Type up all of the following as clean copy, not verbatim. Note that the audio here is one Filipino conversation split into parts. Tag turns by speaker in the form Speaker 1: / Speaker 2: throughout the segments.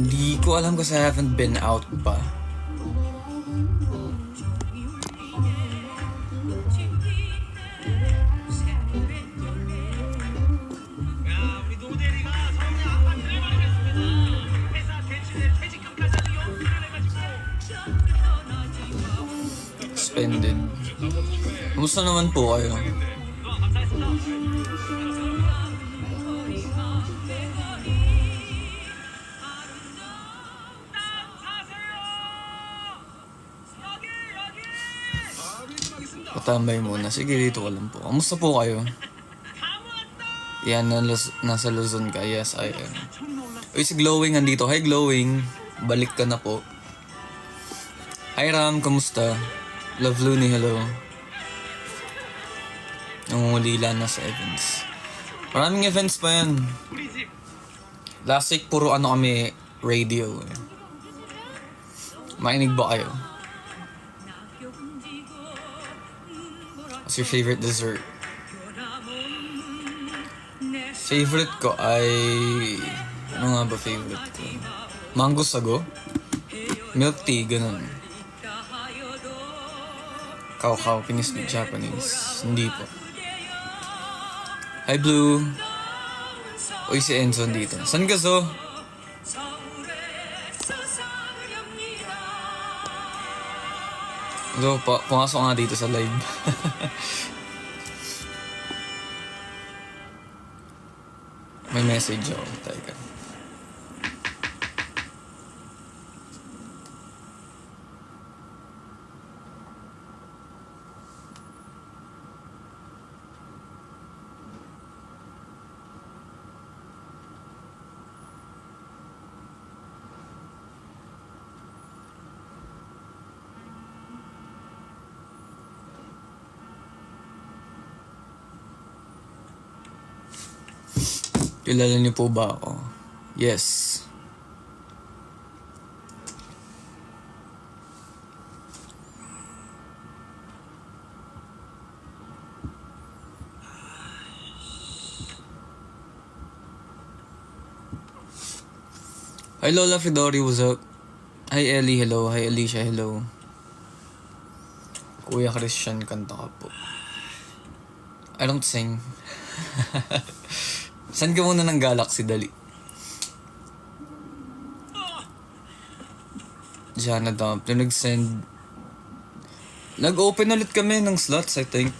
Speaker 1: Hindi ko alam kasi I haven't been out pa. Suspended. Kumusta naman po kayo? Patambay muna. Sige, dito ka lang po. Kamusta po kayo? Yan, nasa Luzon ka. Yes, I am. Uy, si Glowing andito. Hi, Glowing. Balik ka na po. Hi, Ram. Kamusta? Love Looney, hello. Nangungulila na sa events. Maraming events pa yan. Last week, puro ano kami, radio. Makinig ba kayo? What's your favorite dessert? Favorite ko ay... Ano nga ba favorite ko? Mango sago? Milk tea, ganun. Kao-kao, pinispeak Japanese. Hindi po. Hi, Blue. Uy, si Enzo dito. San ka, Zo? Zo, pumasok nga dito sa live. May message ako. Teka. Kilala niyo po ba ako? Yes. Hi Lola Fedori, what's up? Hi Ellie, hello. Hi Alicia, hello. Kuya Christian, kanta ka po. I don't sing. Saan ka muna ng Galaxy, dali? Jana Dump, nag-send. Nag-open ulit kami ng slots, I think.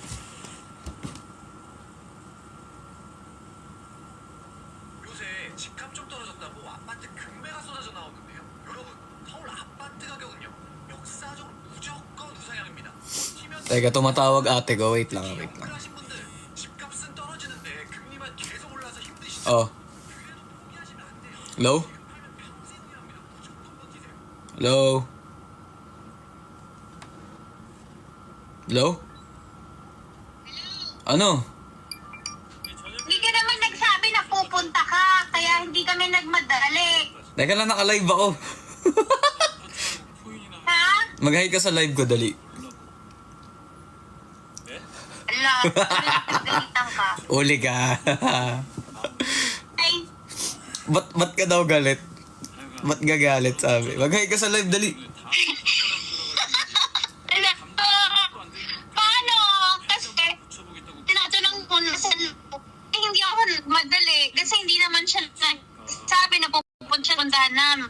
Speaker 1: Teka, tumatawag ate ko. Wait lang. Oh. Hello? Hello? Hello? Ano?
Speaker 2: Hindi ka naman nagsabi na pupunta ka, kaya hindi kami nagmadali.
Speaker 1: Teka lang, naka-live ako.
Speaker 2: Ha?
Speaker 1: Mag-hi ka sa live ko, dali.
Speaker 2: Ala, nagdalitan ka.
Speaker 1: Uli ka.
Speaker 2: Ay,
Speaker 1: Ba't ka daw galit? Ba't gagalit, sabi? Mag-hi ka sa live, dali.
Speaker 2: ala, paano? Kasi, tinatanong ko na hindi ako nagmadali. Kasi hindi naman siya nagsabi na pupunta siya puntahan namin.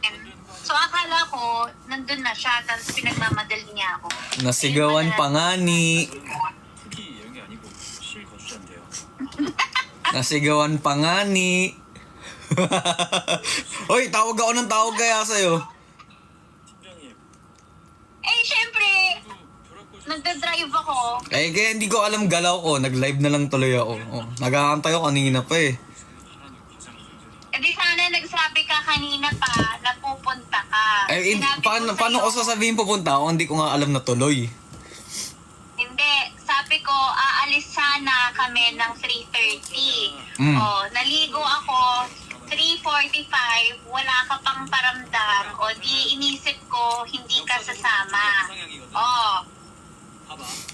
Speaker 2: So, akala ko, nandun na siya, tapos pinagmamadali niya ako.
Speaker 1: Nasigawan pa nga ni. Nasigawan pa nga ni. Hoy, tawag ako ng tawag kaya sa'yo.
Speaker 2: Eh, syempre, nagdadrive ako.
Speaker 1: Eh, kaya hindi ko alam galaw ko. Nag-live na lang tuloy ako. Oh, nag-aantay ako kanina pa eh.
Speaker 2: E di sana nagsabi ka kanina pa na pupunta ka.
Speaker 1: Eh,
Speaker 2: Sinabi
Speaker 1: paano
Speaker 2: sa'yo,
Speaker 1: ko sasabihin pupunta ako? Hindi ko nga alam na tuloy.
Speaker 2: Hindi, sabi ko, aalis sana kami ng 3:30. O, naligo ako, 3:45, wala ka pang paramdam. O, di inisip ko, hindi ka sasama. O,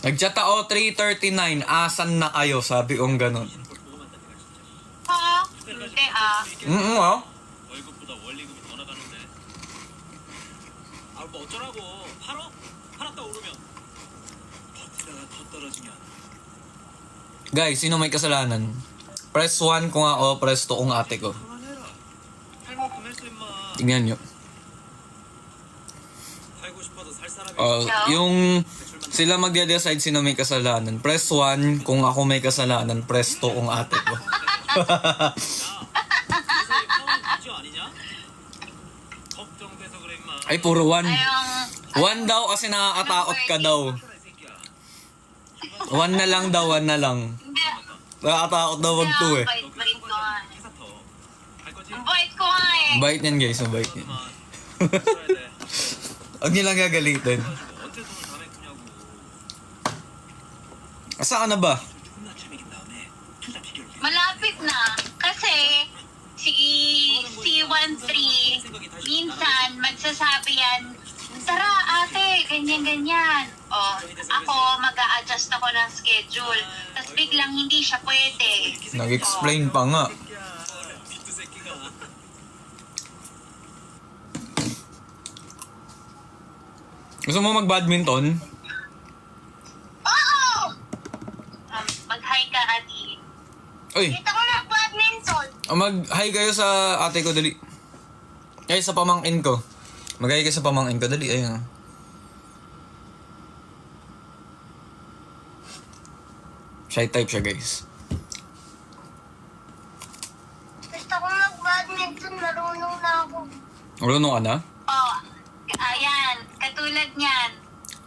Speaker 1: Nag-chat ako 3:39. Asan na kayo? Sabi kong ganun.
Speaker 2: ha? Hindi ah.
Speaker 1: Oh.
Speaker 3: 뭐 어쩌라고. 팔어? 팔았다 오르면 버티다가 더 떨어지면
Speaker 1: Guys, sino may kasalanan? Press 1 kung ako, press 2 kung ate ko.
Speaker 3: 그만해라. 할 만큼 했어 임마.
Speaker 1: Tignan nyo.
Speaker 3: 살고 싶어도 살 사람이
Speaker 1: Yung sila magde-decide sino may kasalanan. Press 1 kung ako may kasalanan, press 2 kung ate ko.
Speaker 3: 세상에 파워는 문제 아니냐? 걱정돼서 그래 임마.
Speaker 1: Ay, puro 1.
Speaker 2: Ayong,
Speaker 1: 1 daw kasi nakakatakot ka daw.
Speaker 3: 그래, 이 새끼야.
Speaker 1: 1 na lang daw, 1 na lang.
Speaker 2: hindi.
Speaker 1: Nakakatakot daw wag 2 eh.
Speaker 2: Bait-bait ko nga.
Speaker 3: 회사 더갈 거지?
Speaker 2: Ang bait ko nga eh.
Speaker 1: Bait yan guys, ang bait yan.
Speaker 3: 그만. 써야 돼.
Speaker 1: Huwag nilang gagalitin.
Speaker 3: 언제 돈을 다 메꾸냐고.
Speaker 1: Asa ka na ba?
Speaker 3: 존나 재미긴 다음에 투자 비결을 내.
Speaker 2: Malapit na. Kasi si C13 minsan magsasabi yan, tara ate, ganyan-ganyan. O, ako mag-a-adjust ako ng schedule. Tapos biglang hindi siya pwede.
Speaker 1: Nag-explain pa nga.
Speaker 3: 비트 새끼가.
Speaker 1: Gusto mo mag-badminton?
Speaker 2: Oo! Mag-hi ka, Adi.
Speaker 1: Uy,
Speaker 2: Dito ko mag-badminton.
Speaker 1: mag-hi kayo sa ate ko, dali. Ay, sa pamangkin ko. Mag-hi kayo sa pamangkin ko, dali. Ayun. Shy type siya, guys.
Speaker 2: Gusto ko mag-badminton, marunong na ako.
Speaker 1: Marunong ka na?
Speaker 2: Oh, ayan, katulad niyan.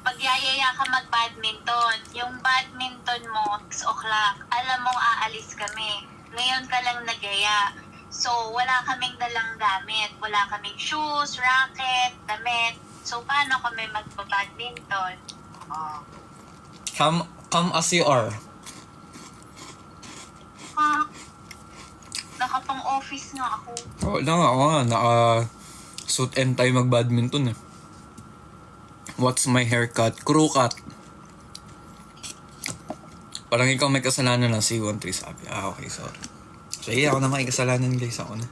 Speaker 2: Pagyayaya ka mag-badminton, yung badminton mo, 6 o'clock, alam mong aalis kami. Ngayon ka lang nagaya. So, wala kaming dalang gamit. Wala kaming shoes, racket, damit. So, paano kami magpa-badminton? Oh.
Speaker 1: Come as you are.
Speaker 2: Ha? Nakapang-office nga ako.
Speaker 1: Wala nga, ako nga. Naka-suit and tie mag-badminton eh. What's my haircut? Crew cut. Parang ikaw may kasalanan na si 13 sabi. Okay, sorry. So, ako na may kasalanan guys. Ako na.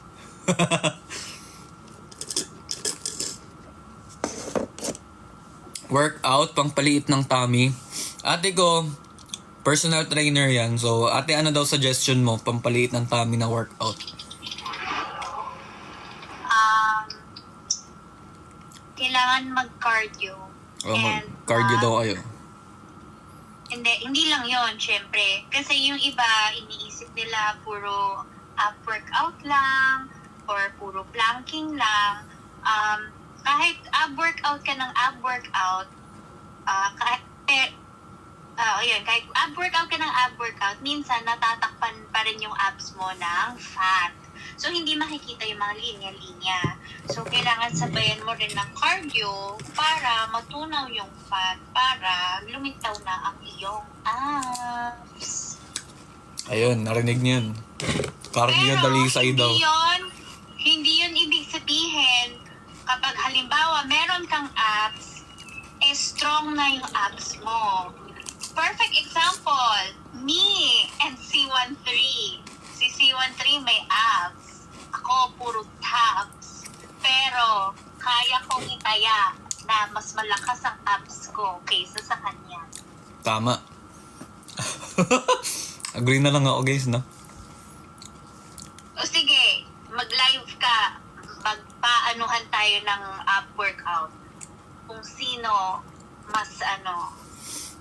Speaker 1: Workout, pangpaliit ng tummy. Ate ko, personal trainer yan. So, ate, ano daw suggestion mo? Pampaliit ng tummy na workout.
Speaker 2: Kailangan mag-cardio.
Speaker 1: Cardio daw kayo.
Speaker 2: Hindi lang yon syempre. Kasi yung iba, iniisip nila puro ab workout lang or puro planking lang. Kahit ab workout ka ng ab workout, kahit ab workout ka ng ab workout, minsan natatakpan pa rin yung abs mo ng fat. So, hindi makikita yung mga linya-linya. So, kailangan sabayan mo rin ng cardio para matunaw yung fat, para lumitaw na ang iyong abs.
Speaker 1: Ayun, narinig niyo yun. Cardio dalisay daw.
Speaker 2: Hindi yun ibig sabihin, kapag halimbawa meron kang abs, strong na yung abs mo. Perfect example, me and C13. Si C13 may abs. Ako, puro tabs. Pero, kaya kong itaya na mas malakas ang abs ko kaysa sa kanya.
Speaker 1: Tama. Agree na lang ako guys, no?
Speaker 2: O sige, mag-live ka. Magpaanuhan tayo ng ab workout. Kung sino mas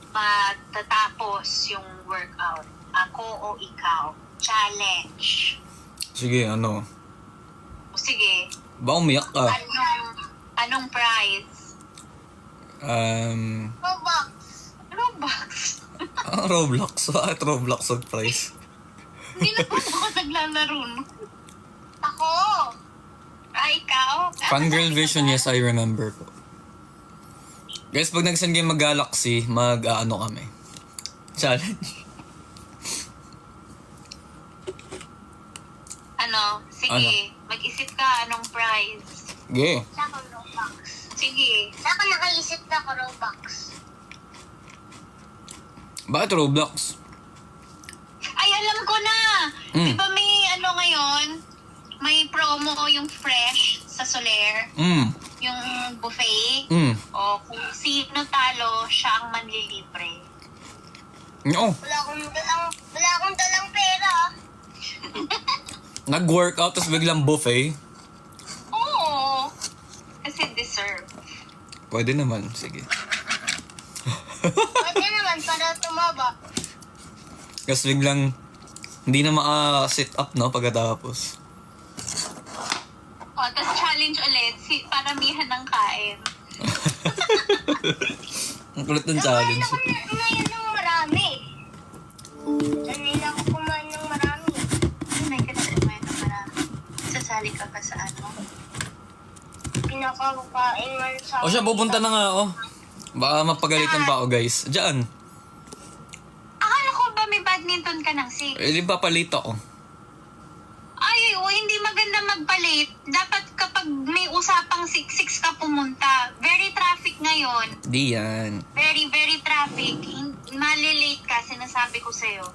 Speaker 2: matatapos yung workout. Ako o ikaw. Challenge.
Speaker 1: Sige, ano?
Speaker 2: O sige,
Speaker 1: Ba umiyak ka?
Speaker 2: anong prize? Robux. Robux.
Speaker 1: Roblox. Bakit Roblox surprise?
Speaker 2: Hindi na po ako naglalaro. No? Ako. Ikaw.
Speaker 1: Fangirl Vision, yes, I remember po. Guys, pag nag-send game mag-Galaxy, kami. Challenge.
Speaker 2: Sige. Mag-isip ka anong prize.
Speaker 1: Sige.
Speaker 2: Sa ako Robux. Sige. Sa ako nakaisip na ako Robux.
Speaker 1: Bakit Roblox?
Speaker 2: Ay, alam ko na!
Speaker 1: Mm.
Speaker 2: Di ba may ngayon? May promo yung Fresh sa Soler. yung buffet. O kung sino talo, siya ang manlilibre.
Speaker 1: Oo.
Speaker 2: Wala akong dalang pera.
Speaker 1: Nag-workout, tapos biglang buffet.
Speaker 2: Oo. Kasi deserve.
Speaker 1: Pwede naman, sige.
Speaker 2: Pwede naman para tumaba.
Speaker 1: Tapos biglang, hindi na maka-sit up, no, pagkatapos.
Speaker 2: O, tapos challenge ulit, paramihan ng kain.
Speaker 1: Ang kulit ng challenge.
Speaker 2: Kumain ng marami. Sanay lang ako kumain ng marami. Sanay ka na kumain ng marami. Sasali ka pa sa ano? Pinakakain man sa...
Speaker 1: O siya, pupunta na nga ako. Baka mapagalitan pa ako, guys. Diyan.
Speaker 2: Akala ko ba may badminton ka ng 6?
Speaker 1: Eh, di ba palit ako?
Speaker 2: Ay, hindi maganda magpalit. Dapat kapag may usapang 6 ka pumunta. Very traffic ngayon.
Speaker 1: Di yan.
Speaker 2: Very, very traffic. Malilate ka, sinasabi ko sa'yo.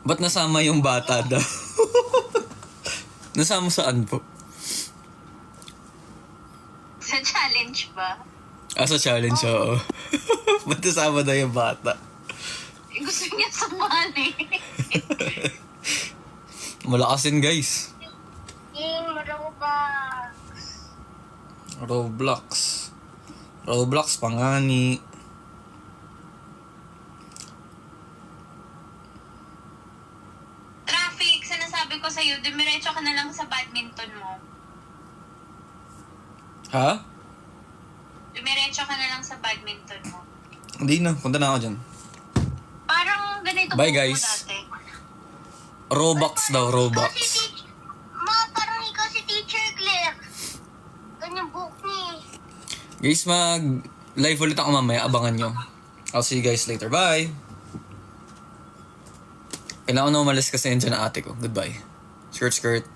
Speaker 1: Ba't nasama yung bata daw? Nasama saan po?
Speaker 2: Sa challenge ba?
Speaker 1: Sa challenge, oo. Ba't nasama daw yung bata?
Speaker 2: Gusto niya sumali.
Speaker 1: Malakasin, guys.
Speaker 2: Roblox.
Speaker 1: Roblox, pangani.
Speaker 2: Traffic, sinasabi ko sa'yo, dumiretso ka na lang sa badminton mo.
Speaker 1: Ha?
Speaker 2: Dumiretso ka na lang sa badminton mo.
Speaker 1: Hindi na, punta na ako dyan.
Speaker 2: Parang ganito
Speaker 1: Bye,
Speaker 2: buhok mo
Speaker 1: guys.
Speaker 2: dati.
Speaker 1: Robux daw, Robux.
Speaker 2: Ma, parang ikaw si Teacher Claire. Ganyan buhok niya.
Speaker 1: Guys, mag-live ulit ako mamaya. Abangan nyo. I'll see you guys later. Bye! Kailangan ko na umalis kasi nandiyan na ate ko. Goodbye. Skirt, skirt.